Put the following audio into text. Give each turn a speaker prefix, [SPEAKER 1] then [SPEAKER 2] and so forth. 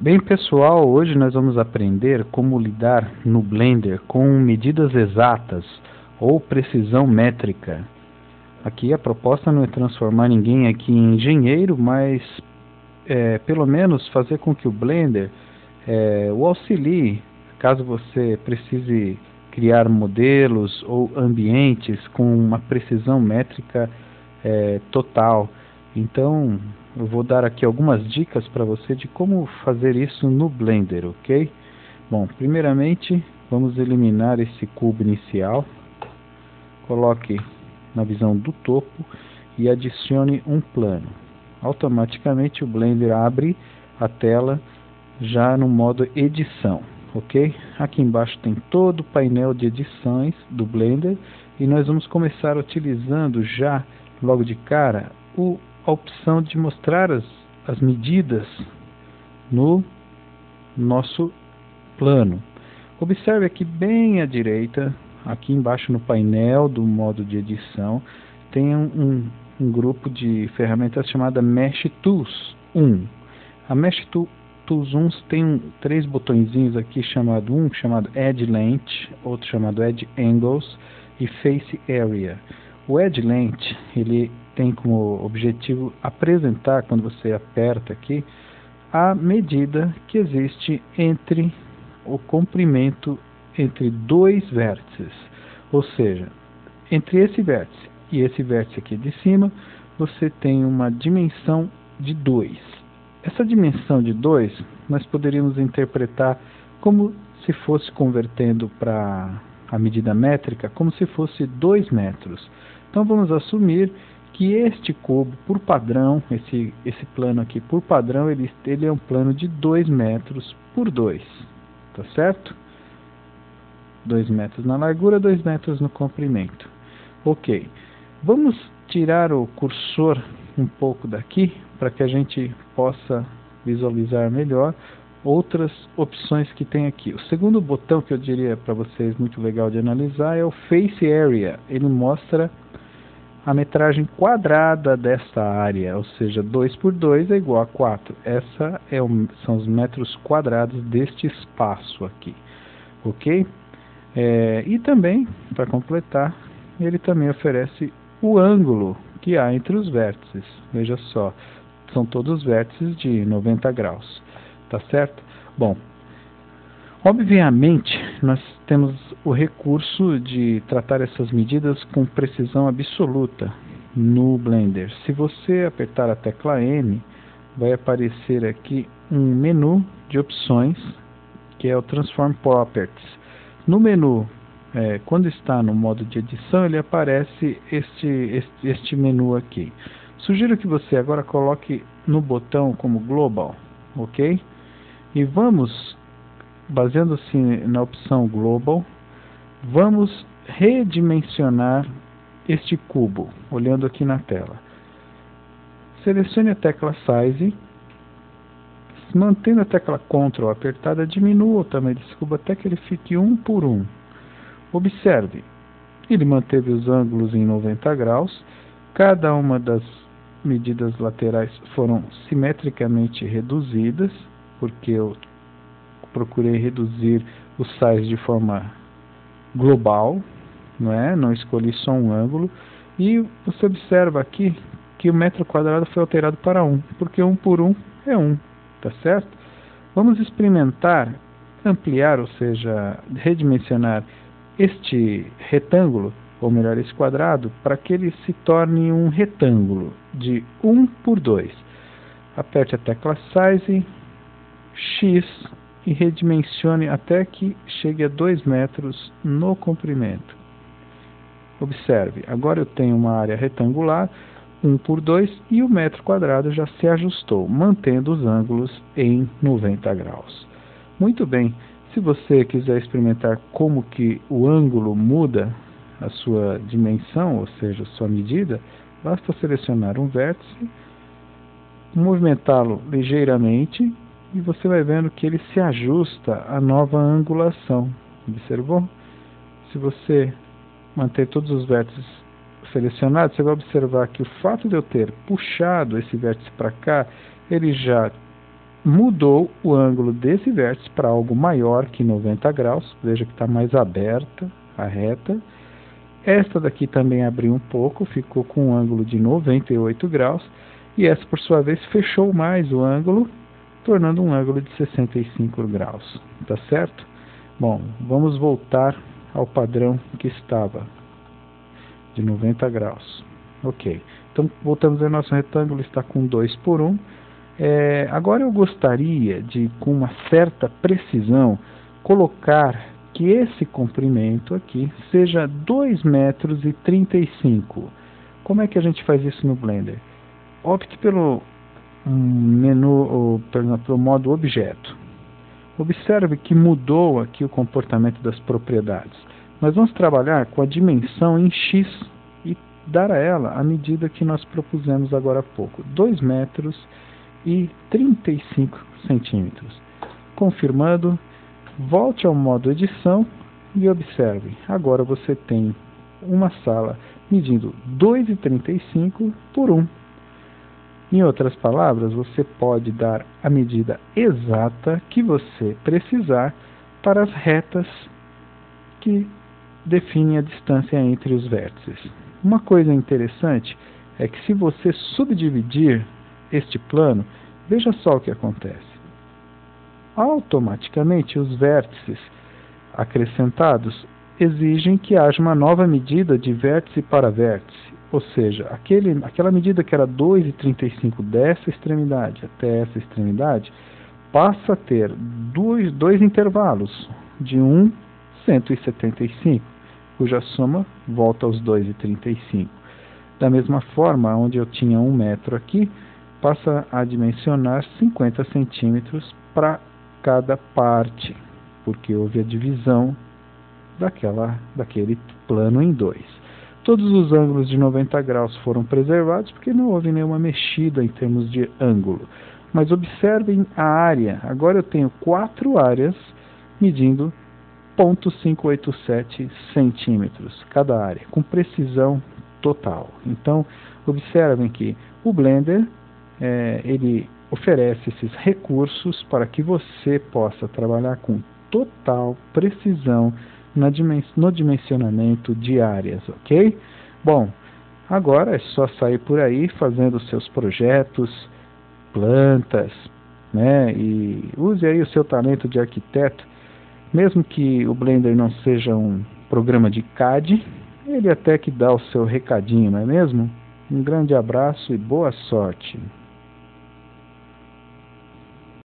[SPEAKER 1] Bem, pessoal, hoje nós vamos aprender como lidar no Blender com medidas exatas ou precisão métrica. Aqui a proposta não é transformar ninguém aqui em engenheiro, mas pelo menos fazer com que o Blender o auxilie, caso você precise criar modelos ou ambientes com uma precisão métrica total. Então, eu vou dar aqui algumas dicas para você de como fazer isso no Blender, ok? Bom, primeiramente, vamos eliminar esse cubo inicial. Coloque na visão do topo e adicione um plano. Automaticamente o Blender abre a tela já no modo edição, ok? Aqui embaixo tem todo o painel de edições do Blender e nós vamos começar utilizando já logo de cara a opção de mostrar as medidas no nosso plano. Observe aqui bem à direita, aqui embaixo no painel do modo de edição, tem um grupo de ferramentas chamada Mesh Tools 1. A Mesh Tools 1 tem três botõezinhos aqui, um chamado Edge Length, outro chamado Edge Angles e Face Area. O Edge Length, ele tem como objetivo apresentar, quando você aperta aqui, a medida que existe entre o comprimento entre dois vértices. Ou seja, entre esse vértice e esse vértice aqui de cima, você tem uma dimensão de 2. Essa dimensão de 2, nós poderíamos interpretar como se fosse convertendo para a medida métrica, como se fosse 2 metros. Então vamos assumir que este cubo, por padrão, esse plano aqui, por padrão, ele é um plano de 2 metros por 2, tá certo? 2 metros na largura, 2 metros no comprimento. Ok, vamos tirar o cursor um pouco daqui, para que a gente possa visualizar melhor outras opções que tem aqui. O segundo botão que eu diria para vocês muito legal de analisar é o Face Area. Ele mostra a metragem quadrada desta área, ou seja, 2 por 2 é igual a 4. São os metros quadrados deste espaço aqui, ok? E também, para completar, ele também oferece o ângulo que há entre os vértices. Veja só, são todos vértices de 90 graus, tá certo? Bom, obviamente, nós temos o recurso de tratar essas medidas com precisão absoluta no Blender. Se você apertar a tecla M, vai aparecer aqui um menu de opções, que é o Transform Properties. No menu, quando está no modo de edição, ele aparece este menu aqui. Sugiro que você agora coloque no botão como Global, ok? E vamos, baseando-se na opção Global, vamos redimensionar este cubo, olhando aqui na tela. Selecione a tecla Size, mantendo a tecla Ctrl apertada, diminua o tamanho desse cubo até que ele fique 1 por 1. Observe, ele manteve os ângulos em 90 graus, cada uma das medidas laterais foram simetricamente reduzidas, porque eu procurei reduzir o size de forma global, não escolhi só um ângulo, e você observa aqui que o metro quadrado foi alterado para 1, porque 1 por 1 é 1, tá certo? Vamos experimentar ampliar, ou seja, redimensionar este retângulo, ou melhor, esse quadrado, para que ele se torne um retângulo de 1 por 2. Aperte a tecla Size, X, e redimensione até que chegue a 2 metros no comprimento. Observe, agora eu tenho uma área retangular, 1 por 2, e o metro quadrado já se ajustou, mantendo os ângulos em 90 graus. Muito bem, se você quiser experimentar como que o ângulo muda a sua dimensão, ou seja, a sua medida, basta selecionar um vértice, movimentá-lo ligeiramente, e você vai vendo que ele se ajusta à nova angulação. Observou? Se você manter todos os vértices selecionados, você vai observar que o fato de eu ter puxado esse vértice para cá, ele já mudou o ângulo desse vértice para algo maior que 90 graus. Veja que está mais aberta a reta. Esta daqui também abriu um pouco, ficou com um ângulo de 98 graus. E essa, por sua vez, fechou mais o ângulo, tornando um ângulo de 65 graus. Tá certo? Bom, vamos voltar ao padrão que estava, de 90 graus. Ok. Então, voltamos ao nosso retângulo, está com 2 por 1. Agora eu gostaria de, com uma certa precisão, colocar que esse comprimento aqui seja 2,35 m. Como é que a gente faz isso no Blender? Opte pelo menu, pelo modo objeto. Observe que mudou aqui o comportamento das propriedades. Nós vamos trabalhar com a dimensão em X e dar a ela a medida que nós propusemos agora há pouco, 2,35 m. Confirmando, volte ao modo edição e observe. Agora você tem uma sala medindo 2,35 por 1. Em outras palavras, você pode dar a medida exata que você precisar para as retas que definem a distância entre os vértices. Uma coisa interessante é que se você subdividir este plano, veja só o que acontece. Automaticamente, os vértices acrescentados exigem que haja uma nova medida de vértice para vértice. Ou seja, aquela medida que era 2,35 dessa extremidade até essa extremidade, passa a ter dois intervalos, de 175, cuja soma volta aos 2,35. Da mesma forma, onde eu tinha 1 metro aqui, passa a dimensionar 50 centímetros para cada parte, porque houve a divisão daquele plano em 2. Todos os ângulos de 90 graus foram preservados, porque não houve nenhuma mexida em termos de ângulo. Mas observem a área. Agora eu tenho 4 áreas medindo 0,587 centímetros cada área, com precisão total. Então, observem que o Blender ele oferece esses recursos para que você possa trabalhar com total precisão no dimensionamento de áreas, ok? Bom, agora é só sair por aí fazendo seus projetos, plantas, né? E use aí o seu talento de arquiteto. Mesmo que o Blender não seja um programa de CAD, ele até que dá o seu recadinho, não é mesmo? Um grande abraço e boa sorte!